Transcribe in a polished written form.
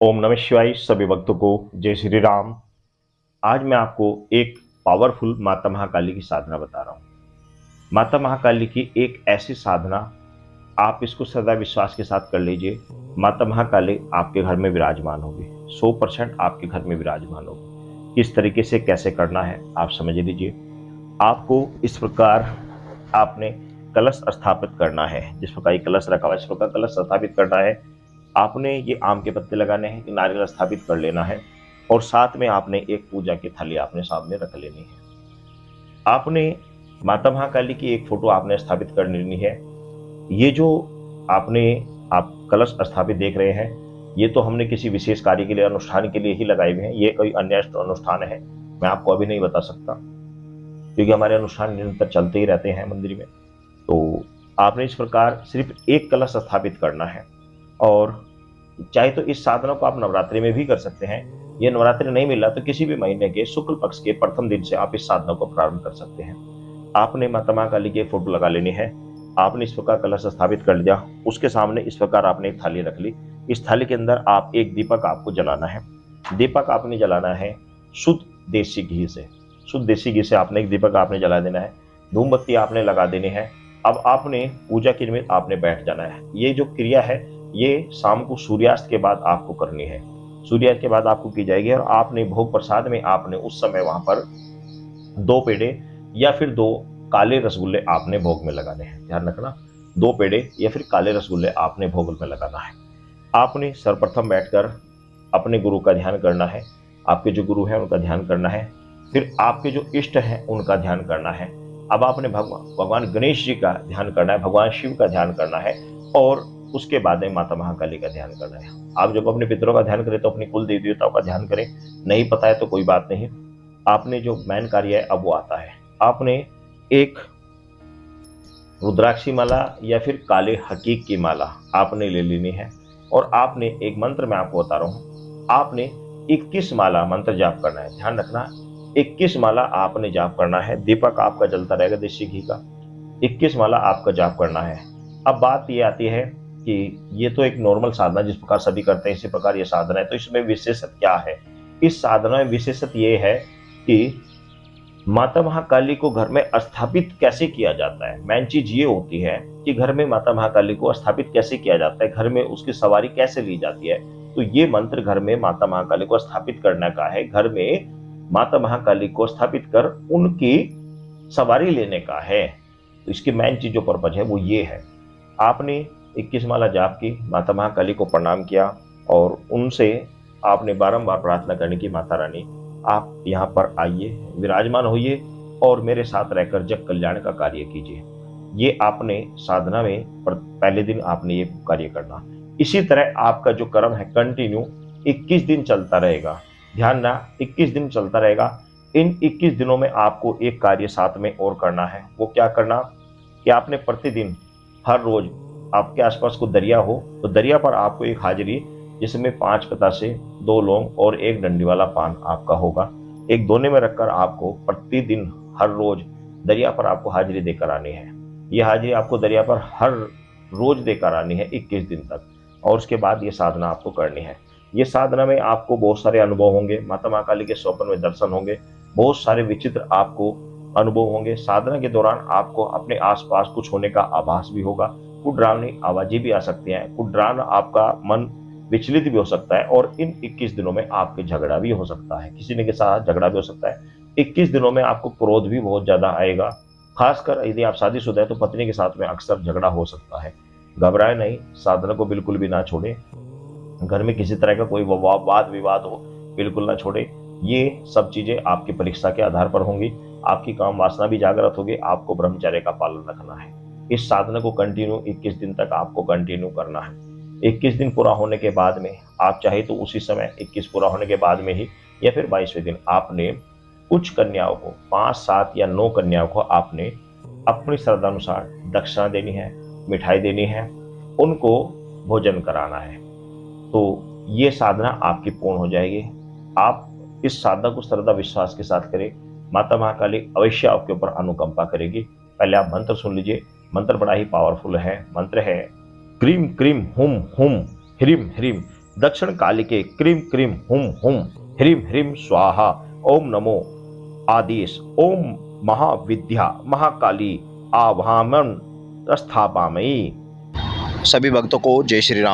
ओम नमः शिवाय। सभी भक्तों को जय श्री राम। आज मैं आपको एक पावरफुल माता महाकाली की साधना बता रहा हूँ। माता महाकाली की एक ऐसी साधना, आप इसको सदा विश्वास के साथ कर लीजिए। माता महाकाली आपके घर में विराजमान होगी, 100% आपके घर में विराजमान होगी। किस तरीके से कैसे करना है आप समझ लीजिए। आपको इस प्रकार आपने कलश स्थापित करना है। जिस प्रकार ये कलश रखा हुआ है इस प्रकार कलश स्थापित करना है। आपने ये आम के पत्ते लगाने हैं, नारियल स्थापित कर लेना है और साथ में आपने एक पूजा की थाली आपने सामने रख लेनी है। आपने माता महाकाली की एक फोटो आपने स्थापित कर लेनी है। ये जो आपने आप कलश स्थापित देख रहे हैं, ये तो हमने किसी विशेष कार्य के लिए, अनुष्ठान के लिए ही लगाए हुए हैं। ये कोई अन्य अनुष्ठान है, मैं आपको अभी नहीं बता सकता, क्योंकि हमारे अनुष्ठान निरंतर चलते ही रहते हैं मंदिर में। तो आपने इस प्रकार सिर्फ एक कलश स्थापित करना है। और चाहे तो इस साधना को आप नवरात्रि में भी कर सकते हैं। ये नवरात्रि नहीं मिल रहा तो किसी भी महीने के शुक्ल पक्ष के प्रथम दिन से आप इस साधना को प्रारंभ कर सकते हैं। आपने माता महाकाली की एक फोटो लगा लेनी है। आपने इस प्रकार कलश स्थापित कर लिया, उसके सामने इस प्रकार आपने एक थाली रख ली। इस थाली के अंदर आप एक दीपक आपको जलाना है। दीपक आपने जलाना है शुद्ध देसी घी से। शुद्ध देसी घी से आपने एक दीपक आपने जला देना है। धूमबत्ती आपने लगा देनी है। अब आपने पूजा के निमित्त आपने बैठ जाना है। ये जो क्रिया है ये शाम को सूर्यास्त के बाद आपको करनी है। सूर्यास्त के बाद आपको की जाएगी और आपने भोग प्रसाद में आपने उस समय वहां पर 2 पेड़े या फिर 2 काले रसगुल्ले आपने भोग में लगाने हैं। ध्यान रखना, 2 पेड़े या फिर काले रसगुल्ले आपने भोग में लगाना है। आपने सर्वप्रथम बैठकर अपने गुरु का ध्यान करना है। आपके जो गुरु हैं उनका ध्यान करना है। फिर आपके जो इष्ट हैं उनका ध्यान करना है। अब आपने भगवान गणेश जी का ध्यान करना है, भगवान शिव का ध्यान करना है और उसके बाद में माता महाकाली का ध्यान करना है। आप जब अपने पितरों का ध्यान करें तो अपनी कुल देवी देवताओं का ध्यान करें। नहीं पता है तो कोई बात नहीं, आपने जो मेन कार्य है अब वो आता है। आपने एक रुद्राक्षी माला या फिर काले हकीक की माला आपने ले लेनी है और आपने एक मंत्र मैं आपको बता रहा हूं, आपने 21 माला मंत्र जाप करना है। ध्यान रखना, 21 माला आपने जाप करना है। दीपक आपका जलता रहेगा देसी घी का। 21 माला आपका जाप करना है। अब बात ये आती है कि ये तो एक नॉर्मल साधना जिस प्रकार सभी करते हैं इसी प्रकार ये साधना है, तो इसमें विशेषत क्या है? इस साधना में विशेषत ये है कि माता महाकाली को घर में स्थापित कैसे किया जाता है। मेन चीज ये होती है कि घर में माता महाकाली को स्थापित कैसे किया जाता है, घर में उसकी सवारी कैसे ली जाती है। तो ये मंत्र घर में माता महाकाली को स्थापित करने का है। घर में माता महाकाली को स्थापित कर उनकी सवारी लेने का है। तो इसकी मेन चीज जो पर्पज है वो ये है। आपने 21 माला जाप की, माता महाकाली को प्रणाम किया और उनसे आपने बारंबार प्रार्थना करने की, माता रानी आप यहाँ पर आइए, विराजमान होइए और मेरे साथ रहकर जग कल्याण का कार्य कीजिए। ये आपने साधना में पहले दिन आपने ये कार्य करना। इसी तरह आपका जो कर्म है कंटिन्यू 21 दिन चलता रहेगा। ध्यान ना, 21 दिन चलता रहेगा। इन 21 दिनों में आपको एक कार्य साथ में और करना है। वो क्या करना कि आपने प्रतिदिन हर रोज आपके आसपास को दरिया हो तो दरिया पर आपको एक हाजिरी, जिसमें 5 बतासे, 2 लौंग और 1 डंडी वाला पान आपका होगा, एक दोने में रखकर आपको प्रतिदिन हर रोज दरिया पर आपको हाजिरी देकर आनी है। यह हाजिरी आपको दरिया पर हर रोज देकर आनी है 21 दिन तक और उसके बाद ये साधना आपको करनी है। ये साधना में आपको बहुत सारे अनुभव होंगे, माता महाकाली के स्वप्न में दर्शन होंगे, बहुत सारे विचित्र आपको अनुभव होंगे। साधना के दौरान आपको अपने आसपास कुछ होने का आभास भी होगा। कुछ डरावनी आवाजें भी आ सकती हैं, कुछ डरावना आपका मन विचलित भी हो सकता है और इन 21 दिनों में आपके झगड़ा भी हो सकता है, किसी ने के साथ झगड़ा भी हो सकता है। 21 दिनों में आपको क्रोध भी बहुत ज्यादा आएगा। खासकर यदि आप शादीशुदा है तो पत्नी के साथ में अक्सर झगड़ा हो सकता है। घबराए नहीं, साधना को बिल्कुल भी ना छोड़े। घर में किसी तरह का कोई वाद विवाद हो बिल्कुल ना छोड़े। ये सब चीजें आपकी परीक्षा के आधार पर होंगी। आपकी काम वासना भी जागृत होगी। आपको ब्रह्मचर्य का पालन रखना है। इस साधना को कंटिन्यू 21 दिन तक आपको कंटिन्यू करना है। 21 दिन पूरा होने के बाद में आप चाहे तो उसी समय 21 पूरा होने के बाद में ही या फिर 22वें दिन आपने कुछ कन्याओं को, 5, 7 या 9 कन्याओं को आपने अपनी श्रद्धा अनुसार दक्षिणा देनी है, मिठाई देनी है, उनको भोजन कराना है। तो ये साधना आपकी पूर्ण हो जाएगी। आप इस साधना को श्रद्धा विश्वास के साथ करें, माता महाकाली अवश्य आपके ऊपर अनुकंपा करेगी। पहले आप मंत्र सुन लीजिए। मंत्र बड़ा ही पावरफुल है। मंत्र है क्रीम क्रीम हुम हुम ह्रीम ह्रीम दक्षिण कालिके क्रीम क्रीम हुम हुम ह्रीम ह्रीम स्वाहा ओम नमो आदेश ओम महाविद्या महाकाली आवाहन स्थापयामि। सभी भक्तों को जय श्री राम।